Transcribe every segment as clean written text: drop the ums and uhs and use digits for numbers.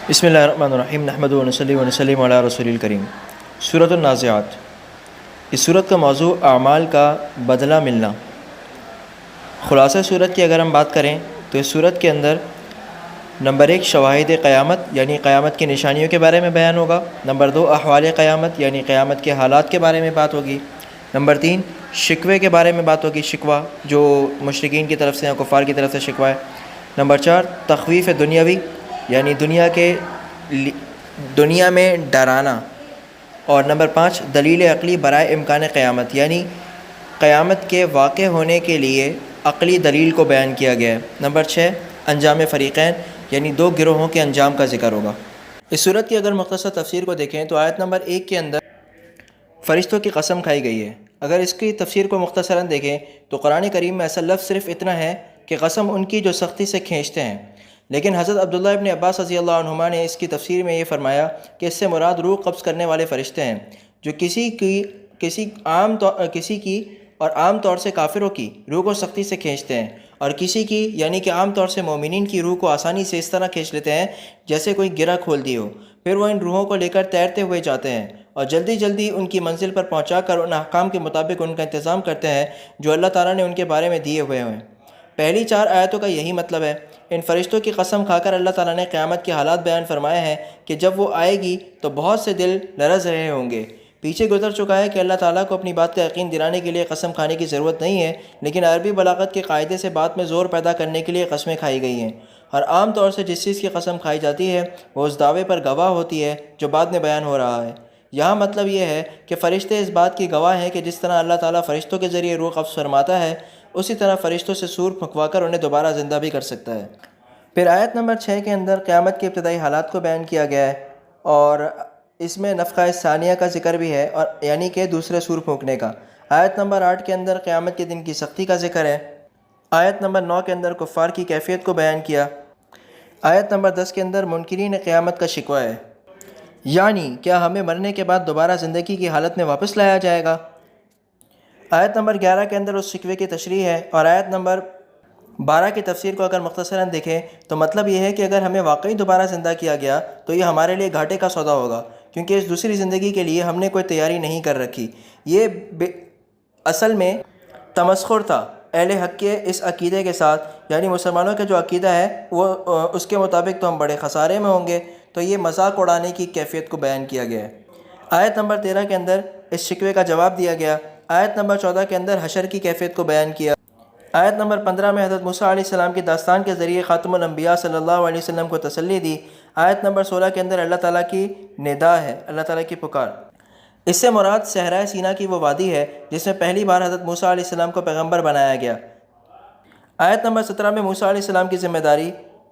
بسم اللہ الرحمن الرحیم نحمد و نصلی و نسلم علی رسول الکریم۔ سورۃ النازعات۔ اس سورت کا موضوع اعمال کا بدلہ ملنا۔ خلاصہ سورت کی اگر ہم بات کریں تو اس سورت کے اندر نمبر 1 شواہد قیامت یعنی قیامت کی نشانیوں کے بارے میں بیان ہوگا۔ نمبر 2 احوال قیامت یعنی قیامت کے حالات کے بارے میں بات ہوگی۔ نمبر 3 شکوے کے بارے میں بات ہوگی، شکوہ جو مشرکین کی طرف سے یا کفار کی طرف سے شکوہ ہے۔ نمبر 4 تخویف دنیاوی یعنی دنیا میں ڈرانا۔ اور نمبر 5 دلیل عقلی برائے امکان قیامت یعنی قیامت کے واقع ہونے کے لیے عقلی دلیل کو بیان کیا گیا ہے۔ نمبر 6 انجام فریقین یعنی 2 گروہوں کے انجام کا ذکر ہوگا۔ اس صورت کی اگر مختصر تفسیر کو دیکھیں تو آیت نمبر 1 کے اندر فرشتوں کی قسم کھائی گئی ہے۔ اگر اس کی تفسیر کو مختصراً دیکھیں تو قرآن کریم میں ایسا لفظ صرف اتنا ہے کہ قسم ان کی جو سختی سے کھینچتے ہیں، لیکن حضرت عبداللہ ابن عباس رضی اللہ عنہما نے اس کی تفسیر میں یہ فرمایا کہ اس سے مراد روح قبض کرنے والے فرشتے ہیں جو کسی کی اور عام طور سے کافروں کی روح کو سختی سے کھینچتے ہیں، اور کسی کی یعنی کہ عام طور سے مومنین کی روح کو آسانی سے اس طرح کھینچ لیتے ہیں جیسے کوئی گرہ کھول دی ہو۔ پھر وہ ان روحوں کو لے کر تیرتے ہوئے جاتے ہیں اور جلدی جلدی ان کی منزل پر پہنچا کر ان احکام کے مطابق ان کا انتظام کرتے ہیں جو اللہ تعالیٰ نے ان کے بارے میں دیے ہوئے ہیں۔ پہلی 4 آیتوں کا یہی مطلب ہے۔ ان فرشتوں کی قسم کھا کر اللہ تعالیٰ نے قیامت کے حالات بیان فرمائے ہیں کہ جب وہ آئے گی تو بہت سے دل لرز رہے ہوں گے۔ پیچھے گزر چکا ہے کہ اللہ تعالیٰ کو اپنی بات کا یقین دلانے کے لیے قسم کھانے کی ضرورت نہیں ہے، لیکن عربی بلاغت کے قاعدے سے بات میں زور پیدا کرنے کے لیے قسمیں کھائی گئی ہیں، اور عام طور سے جس چیز کی قسم کھائی جاتی ہے وہ اس دعوے پر گواہ ہوتی ہے جو بعد میں بیان ہو رہا ہے۔ یہاں مطلب یہ ہے کہ فرشتے اس بات کی گواہ ہیں کہ جس طرح اللہ تعالیٰ فرشتوں کے ذریعے روح قبض فرماتا ہے اسی طرح فرشتوں سے سور پھنکوا کر انہیں دوبارہ زندہ بھی کر سکتا ہے۔ پھر آیت نمبر 6 کے اندر قیامت کے ابتدائی حالات کو بیان کیا گیا ہے، اور اس میں نفخہ ثانیہ کا ذکر بھی ہے، اور یعنی کہ دوسرے سور پھونکنے کا۔ آیت نمبر 8 کے اندر قیامت کے دن کی سختی کا ذکر ہے۔ آیت نمبر 9 کے اندر کفار کی کیفیت کو بیان کیا۔ آیت نمبر 10 کے اندر منکرین قیامت کا شکوہ ہے، یعنی کیا ہمیں مرنے کے بعد دوبارہ زندگی کی حالت میں واپس لایا جائے گا۔ آیت نمبر 11 کے اندر اس شکوے کی تشریح ہے، اور آیت نمبر 12 کی تفسیر کو اگر مختصراً دیکھیں تو مطلب یہ ہے کہ اگر ہمیں واقعی دوبارہ زندہ کیا گیا تو یہ ہمارے لیے گھاٹے کا سودا ہوگا، کیونکہ اس دوسری زندگی کے لیے ہم نے کوئی تیاری نہیں کر رکھی۔ یہ اصل میں تمسخر تھا اہل حق کے اس عقیدے کے ساتھ، یعنی مسلمانوں کا جو عقیدہ ہے وہ اس کے مطابق تو ہم بڑے خسارے میں ہوں گے، تو یہ مذاق اڑانے کی کیفیت کو بیان کیا گیا ہے۔ آیت نمبر 13 کے اندر اس شکوے کا جواب دیا گیا۔ آیت نمبر 14 کے اندر حشر کی کیفیت کو بیان کیا۔ آیت نمبر 15 میں حضرت موسیٰ علیہ السلام کی داستان کے ذریعے خاتم الانبیاء صلی اللہ علیہ وسلم کو تسلی دی۔ آیت نمبر 16 کے اندر اللہ تعالیٰ کی ندا ہے، اللہ تعالیٰ کی پکار۔ اس سے مراد صحرائے سینا کی وہ وادی ہے جس میں پہلی بار حضرت موسیٰ علیہ السلام کو پیغمبر بنایا گیا۔ آیت نمبر 17 میں موسیٰ علیہ السلام کی ذمہ داری۔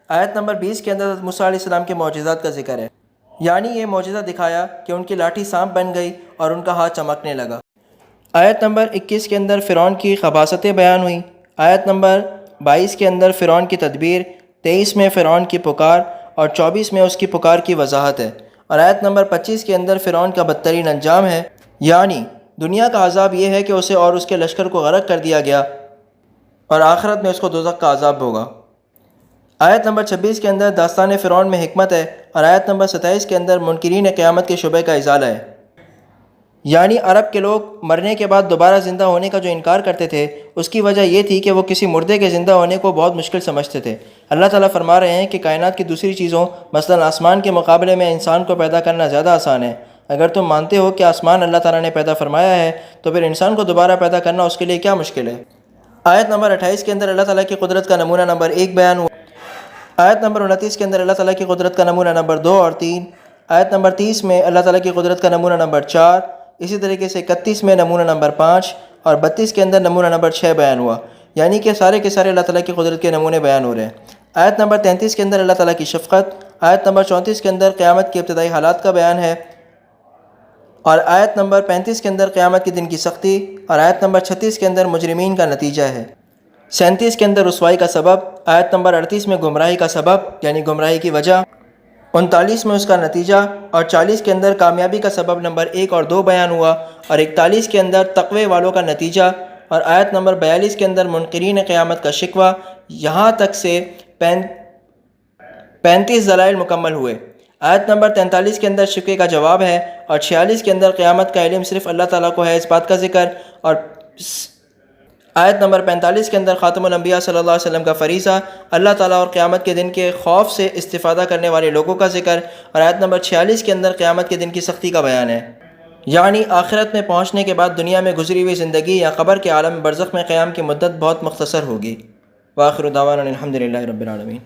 آیت نمبر 20 کے اندر حضرت موسیٰ علیہ السلام کے معجزات کا ذکر ہے، یعنی یہ معجزہ دکھایا کہ ان کی لاٹھی سانپ بن گئی اور ان کا ہاتھ چمکنے لگا۔ آیت نمبر 21 کے اندر فرعون کی خباثتیں بیان ہوئیں۔ آیت نمبر 22 کے اندر فرعون کی تدبیر، 23 میں فرعون کی پکار اور 24 میں اس کی پکار کی وضاحت ہے، اور آیت نمبر 25 کے اندر فرعون کا بدترین انجام ہے، یعنی دنیا کا عذاب یہ ہے کہ اسے اور اس کے لشکر کو غرق کر دیا گیا، اور آخرت میں اس کو دوزخ کا عذاب ہوگا۔ آیت نمبر 26 کے اندر داستان فرعون میں حکمت ہے، اور آیت نمبر 27 کے اندر منکرین قیامت کے شبہ کا ازالہ ہے، یعنی عرب کے لوگ مرنے کے بعد دوبارہ زندہ ہونے کا جو انکار کرتے تھے اس کی وجہ یہ تھی کہ وہ کسی مردے کے زندہ ہونے کو بہت مشکل سمجھتے تھے۔ اللہ تعالیٰ فرما رہے ہیں کہ کائنات کی دوسری چیزوں مثلا آسمان کے مقابلے میں انسان کو پیدا کرنا زیادہ آسان ہے۔ اگر تم مانتے ہو کہ آسمان اللہ تعالیٰ نے پیدا فرمایا ہے تو پھر انسان کو دوبارہ پیدا کرنا اس کے لیے کیا مشکل ہے۔ آیت نمبر 28 کے اندر اللہ تعالیٰ کی قدرت کا نمونہ نمبر 1 بیان ہوا۔ آیت نمبر 29 کے اندر اللہ تعالیٰ کی قدرت کا نمونہ نمبر 2 اور 3۔ آیت نمبر 30 میں اللہ تعالیٰ کی قدرت کا نمونہ نمبر 4۔ اسی طریقے سے 31 میں نمونہ نمبر 5 اور 32 کے اندر نمونہ نمبر 6 بیان ہوا، یعنی کہ سارے کے سارے اللہ تعالیٰ کی قدرت کے نمونے بیان ہو رہے ہیں۔ آیت نمبر 33 کے اندر اللہ تعالیٰ کی شفقت۔ آیت نمبر 34 کے اندر قیامت کے ابتدائی حالات کا بیان ہے، اور آیت نمبر 35 کے اندر قیامت کے دن کی سختی، اور آیت نمبر 36 کے اندر مجرمین کا نتیجہ ہے۔ 37 کے اندر رسوائی کا سبب۔ آیت نمبر 38 میں گمراہی کا سبب یعنی گمراہی کی وجہ، 39 میں اس کا نتیجہ، اور 40 کے اندر کامیابی کا سبب نمبر 1 اور 2 بیان ہوا، اور 41 کے اندر تقوی والوں کا نتیجہ، اور آیت نمبر 42 کے اندر منکرین قیامت کا شکوہ۔ یہاں تک سے 35 دلائل مکمل ہوئے۔ آیت نمبر 43 کے اندر شکوے کا جواب ہے، اور 46 کے اندر قیامت کا علم صرف اللہ تعالیٰ کو ہے، اس بات کا ذکر، اور آیت نمبر 45 کے اندر خاتم الانبیاء صلی اللہ علیہ وسلم کا فریضہ، اللہ تعالیٰ اور قیامت کے دن کے خوف سے استفادہ کرنے والے لوگوں کا ذکر، اور آیت نمبر 46 کے اندر قیامت کے دن کی سختی کا بیان ہے، یعنی آخرت میں پہنچنے کے بعد دنیا میں گزری ہوئی زندگی یا قبر کے عالم برزخ میں قیام کی مدت بہت مختصر ہوگی۔ وآخر دعوانا الحمد للہ رب العالمین۔